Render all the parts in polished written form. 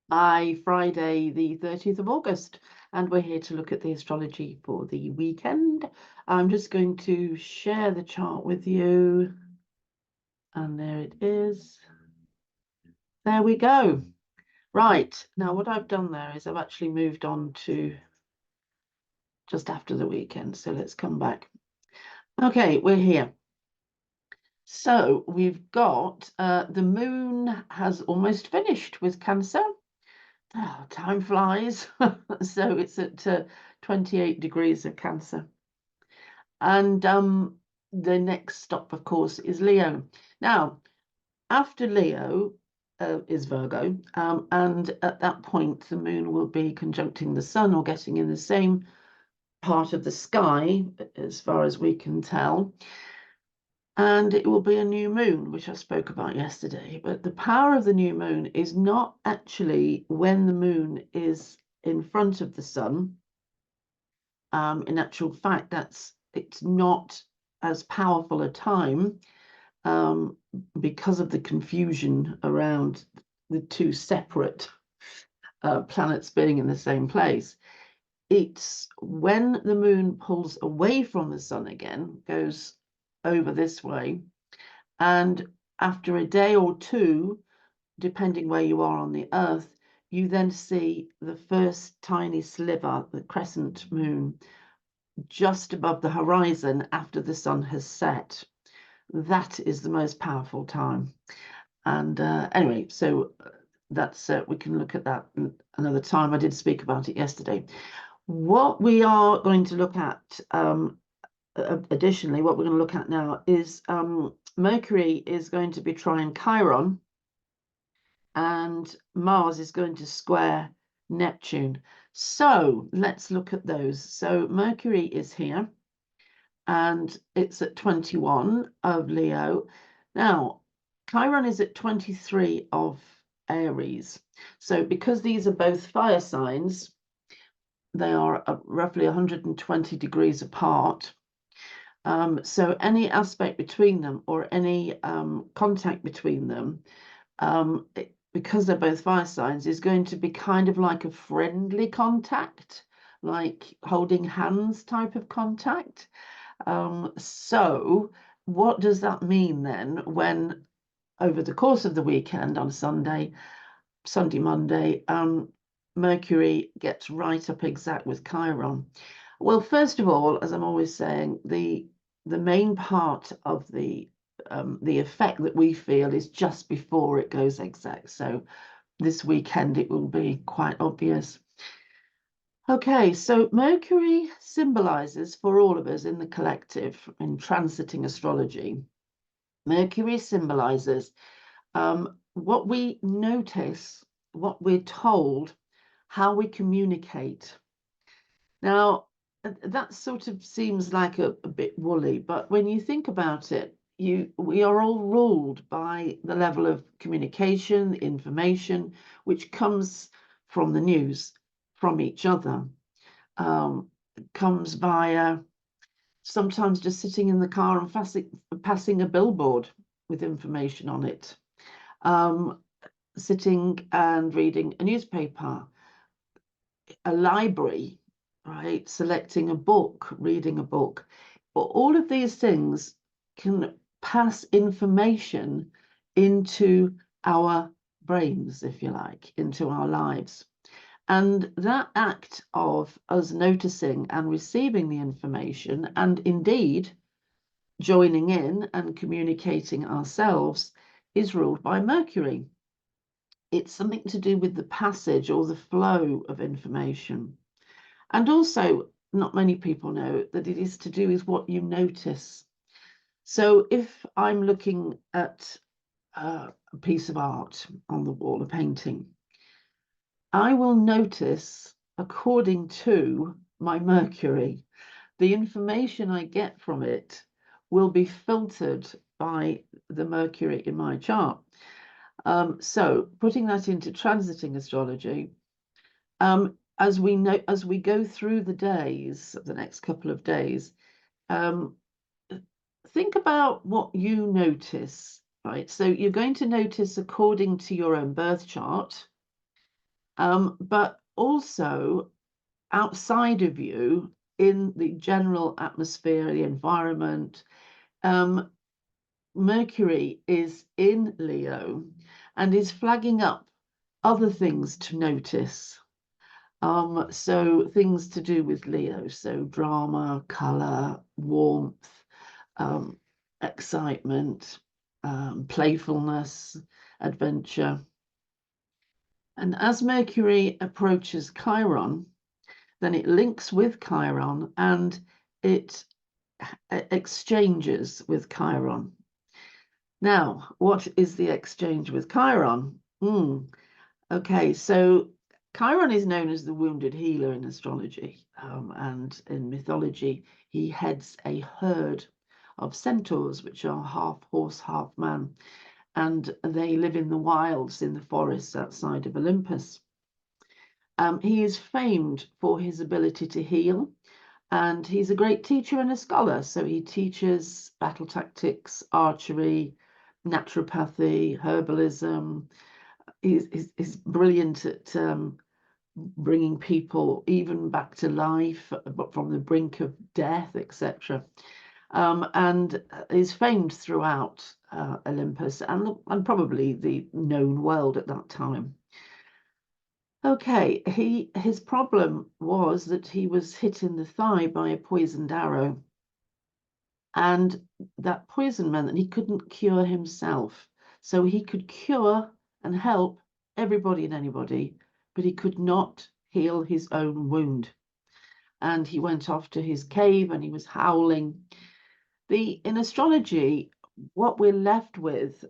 By Friday, the 30th of August, and we're here to look at the astrology for the weekend. I'm just going to share the chart with you, and there it is. There we go. Right, now what I've done there is I've actually moved on to just after the weekend, so let's come back. Okay, we're here. So we've got the moon has almost finished with Cancer. Oh, time flies. So it's at 28 degrees of Cancer. And the next stop, of course, is Leo. Now, after Leo is Virgo, and at that point, the moon will be conjuncting the sun or getting in the same part of the sky, as far as we can tell. And it will be a new moon, which I spoke about yesterday. But the power of the new moon is not actually when the moon is in front of the sun. In actual fact, it's not as powerful a time because of the confusion around the two separate planets being in the same place. It's when the moon pulls away from the sun again, goes over this way, and after a day or two, depending where you are on the Earth, you then see the first tiny sliver, the crescent moon, just above the horizon after the sun has set. That is the most powerful time. And anyway, so that's we can look at that another time. I did speak about it yesterday. What we are going to look at, additionally, what we're going to look at now is Mercury is going to be trine Chiron, and Mars is going to square Neptune. So let's look at those. So Mercury is here, and it's at 21 of Leo. Now, Chiron is at 23 of Aries. So because these are both fire signs, they are roughly 120 degrees apart. So any aspect between them or any contact between them, because they're both fire signs, is going to be kind of like a friendly contact, like holding hands type of contact. So what does that mean then when over the course of the weekend on Sunday, Monday, Mercury gets right up exact with Chiron? Well, first of all, as I'm always saying, the main part of the effect that we feel is just before it goes exact. So this weekend it will be quite obvious. Okay, so Mercury symbolizes for all of us in the collective in transiting astrology. Mercury symbolizes what we notice, what we're told, how we communicate. Now, that sort of seems like a bit woolly, but when you think about it, we are all ruled by the level of communication, information, which comes from the news, from each other, comes via sometimes just sitting in the car and passing a billboard with information on it, sitting and reading a newspaper, a library, right? Selecting a book, reading a book. All of these things can pass information into our brains, if you like, into our lives. And that act of us noticing and receiving the information, and indeed joining in and communicating ourselves, is ruled by Mercury. It's something to do with the passage or the flow of information. And also, not many people know that it is to do with what you notice. So if I'm looking at a piece of art on the wall, a painting, I will notice according to my Mercury. The information I get from it will be filtered by the Mercury in my chart. So putting that into transiting astrology, as we go through the days, the next couple of days, think about what you notice, right? So you're going to notice according to your own birth chart, but also outside of you in the general atmosphere, the environment. Mercury is in Leo and is flagging up other things to notice. So things to do with Leo, so drama, color, warmth, excitement, playfulness, adventure. And as Mercury approaches Chiron, then it links with Chiron and it exchanges with Chiron. Now, what is the exchange with Chiron? Okay, so Chiron is known as the wounded healer in astrology, and in mythology, he heads a herd of centaurs, which are half horse, half man, and they live in the wilds in the forests outside of Olympus. He is famed for his ability to heal, and he's a great teacher and a scholar. So he teaches battle tactics, archery, naturopathy, herbalism. He's brilliant at bringing people even back to life, but from the brink of death, etc. And is famed throughout Olympus and probably the known world at that time. Okay, his problem was that he was hit in the thigh by a poisoned arrow, and that poison meant that he couldn't cure himself. So he could cure and help everybody and anybody, but he could not heal his own wound. And he went off to his cave and he was howling. In astrology, what we're left with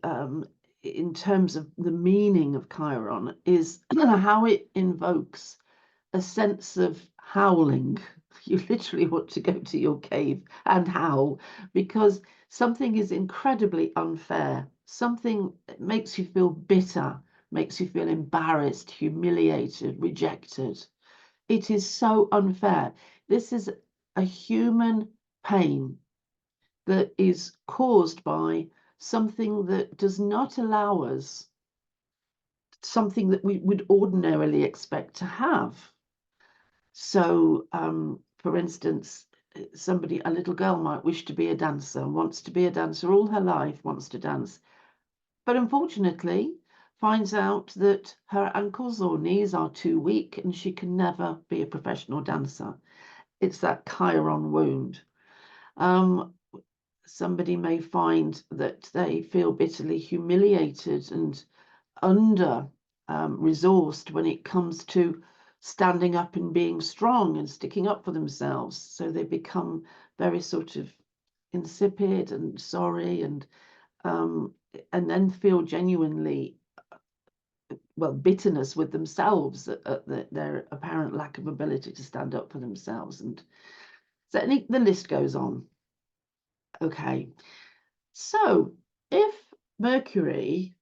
in terms of the meaning of Chiron is how it invokes a sense of howling. You literally want to go to your cave and howl because something is incredibly unfair. Something makes you feel bitter, makes you feel embarrassed, humiliated, rejected. It is so unfair. This is a human pain that is caused by something that does not allow us something that we would ordinarily expect to have. So, for instance, a little girl might wish to be a dancer, wants to be a dancer all her life, wants to dance, but unfortunately finds out that her ankles or knees are too weak and she can never be a professional dancer. It's that Chiron wound. Somebody may find that they feel bitterly humiliated and under resourced when it comes to standing up and being strong and sticking up for themselves. So they become very sort of insipid and sorry and then feel genuinely, bitterness with themselves at their apparent lack of ability to stand up for themselves. And so the list goes on. Okay, so if Mercury,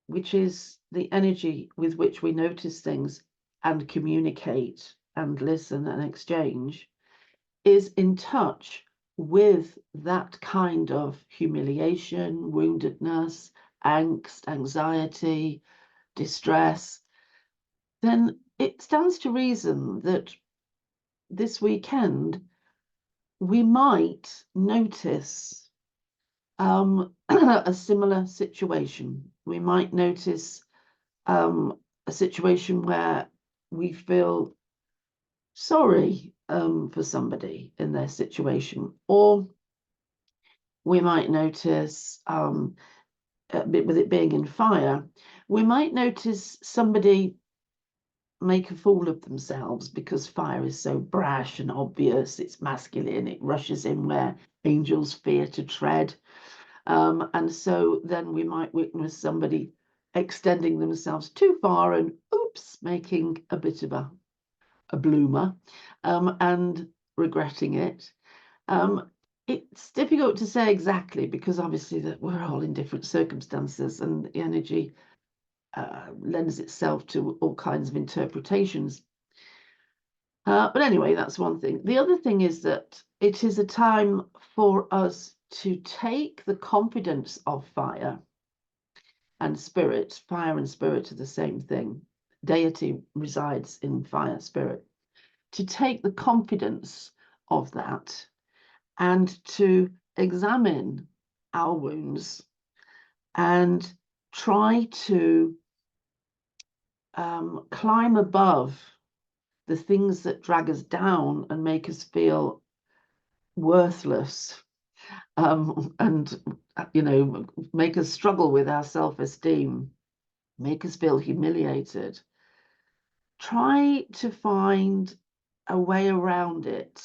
which is the energy with which we notice things and communicate and listen and exchange, is in touch with that kind of humiliation, woundedness, angst, anxiety, distress, then it stands to reason that this weekend we might notice a similar situation. We might notice a situation where we feel sorry for somebody in their situation, or we might notice, with it being in fire, we might notice somebody make a fool of themselves because fire is so brash and obvious, it's masculine, it rushes in where angels fear to tread. And so then we might witness somebody extending themselves too far and oops, making a bit of a bloomer and regretting it. It's difficult to say exactly because obviously that we're all in different circumstances and the energy lends itself to all kinds of interpretations. But anyway, that's one thing. The other thing is that it is a time for us to take the confidence of fire and spirit. Fire and spirit are the same thing. deity resides in fire spirit, to take the confidence of that and to examine our wounds and try to climb above the things that drag us down and make us feel worthless, and make us struggle with our self-esteem, make us feel humiliated. Try to find a way around it.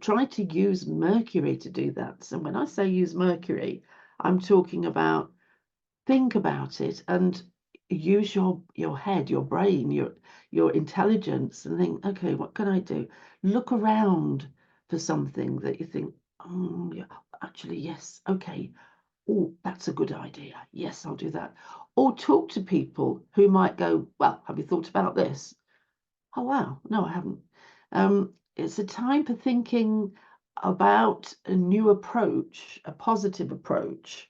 Try to use Mercury to do that. So when I say use Mercury, I'm talking about think about it and use your head, your brain, your intelligence, and think, okay, what can I do? Look around for something that you think, oh, yeah, actually, yes, okay. Oh, that's a good idea. Yes, I'll do that. Or talk to people who might go, well, have you thought about this? Oh, wow. No, I haven't. It's a time for thinking about a new approach, a positive approach,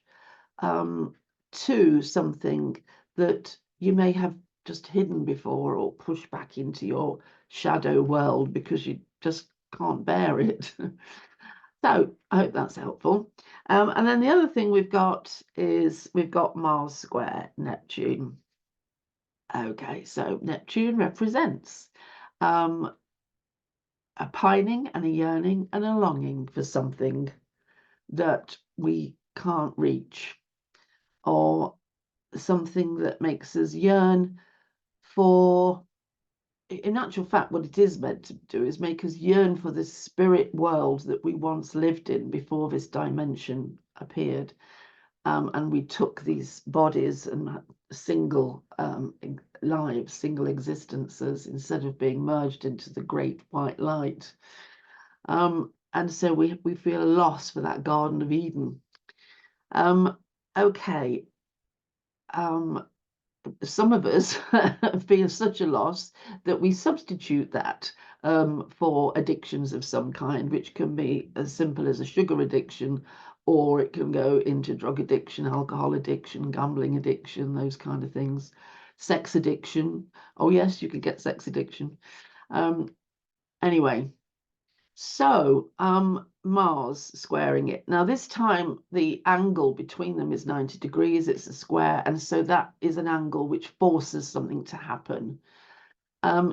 to something that you may have just hidden before or pushed back into your shadow world because you just can't bear it. So I hope that's helpful. And then the other thing we've got Mars square Neptune. Okay, so Neptune represents a pining and a yearning and a longing for something that we can't reach, or something that makes us yearn for. In actual fact, what it is meant to do is make us yearn for the spirit world that we once lived in before this dimension appeared. And we took these bodies and single lives, single existences, instead of being merged into the great white light. And so we feel a loss for that Garden of Eden. Okay. Some of us feel such a loss that we substitute that for addictions of some kind, which can be as simple as a sugar addiction, or it can go into drug addiction, alcohol addiction, gambling addiction, those kind of things. Sex addiction. Oh, yes, you could get sex addiction. Anyway, so Mars squaring it. Now this time the angle between them is 90 degrees, it's a square, and so that is an angle which forces something to happen.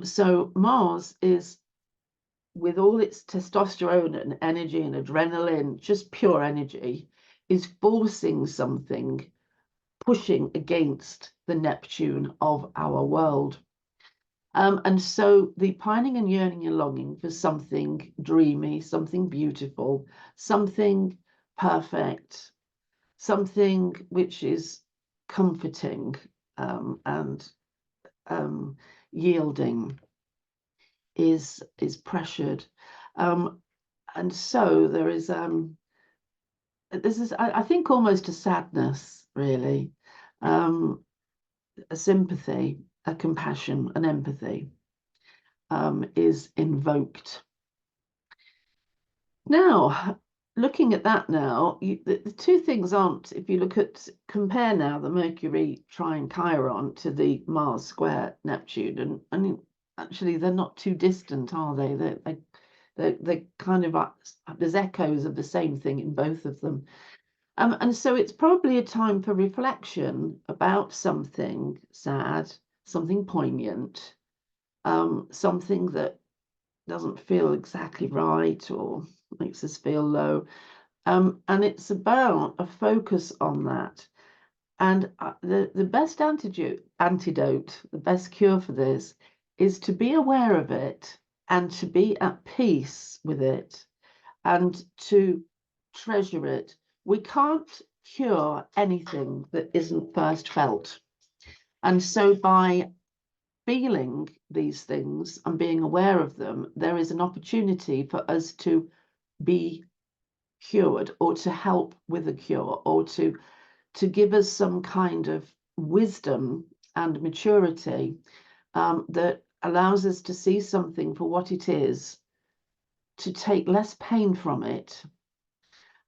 So Mars is, with all its testosterone and energy and adrenaline, just pure energy, is forcing something, pushing against the Neptune of our world. And so the pining and yearning and longing for something dreamy, something beautiful, something perfect, something which is comforting, and yielding is pressured. And so there is this is, I think, almost a sadness, really, a sympathy, a compassion, an empathy is invoked. Now, looking at that now, the two things aren't, if you compare now the Mercury trine Chiron to the Mars square Neptune, and actually they're not too distant, are they? They kind of are, there's echoes of the same thing in both of them. And so it's probably a time for reflection about something sad, something poignant, something that doesn't feel exactly right or makes us feel low. And it's about a focus on that. And the best antidote, the best cure for this is to be aware of it and to be at peace with it and to treasure it. We can't cure anything that isn't first felt. And so by feeling these things and being aware of them, there is an opportunity for us to be cured, or to help with a cure, or to give us some kind of wisdom and maturity that allows us to see something for what it is, to take less pain from it,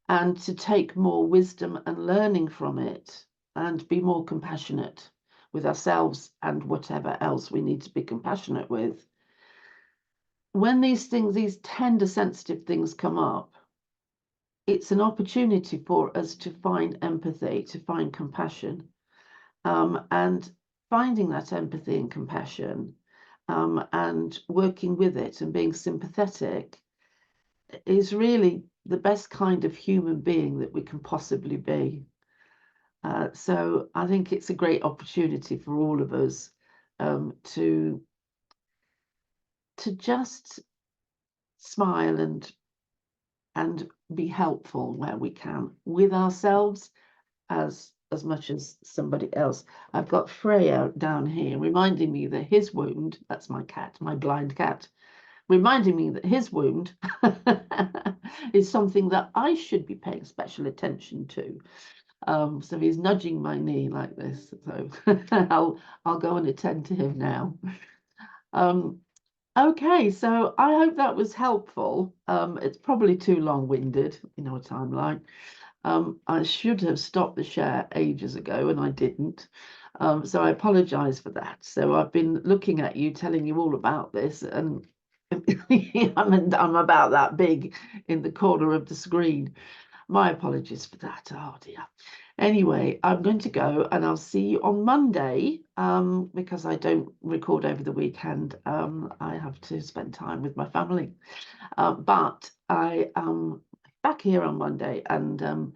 and to take more wisdom and learning from it, and be more compassionate with ourselves and whatever else we need to be compassionate with. When these things, these tender, sensitive things come up, it's an opportunity for us to find empathy, to find compassion. And finding that empathy and compassion and working with it and being sympathetic is really the best kind of human being that we can possibly be. So I think it's a great opportunity for all of us to just smile and be helpful where we can with ourselves as much as somebody else. I've got Freya down here reminding me that his wound, that's my cat, my blind cat, reminding me that his wound is something that I should be paying special attention to. So he's nudging my knee like this. So I'll go and attend to him now. Okay, so I hope that was helpful. It's probably too long-winded, you know what I'm like. I should have stopped the share ages ago and I didn't. So I apologize for that. So I've been looking at you, telling you all about this, and I'm about that big in the corner of the screen. My apologies for that. Oh dear. Anyway, I'm going to go and I'll see you on Monday because I don't record over the weekend. I have to spend time with my family. But I am back here on Monday, and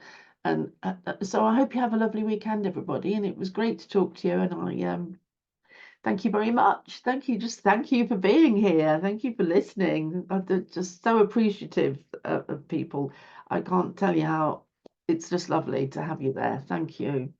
so I hope you have a lovely weekend, everybody. And it was great to talk to you, and I thank you very much. Thank you, just thank you for being here. Thank you for listening. I'm just so appreciative of people. I can't tell you how it's just lovely to have you there. Thank you.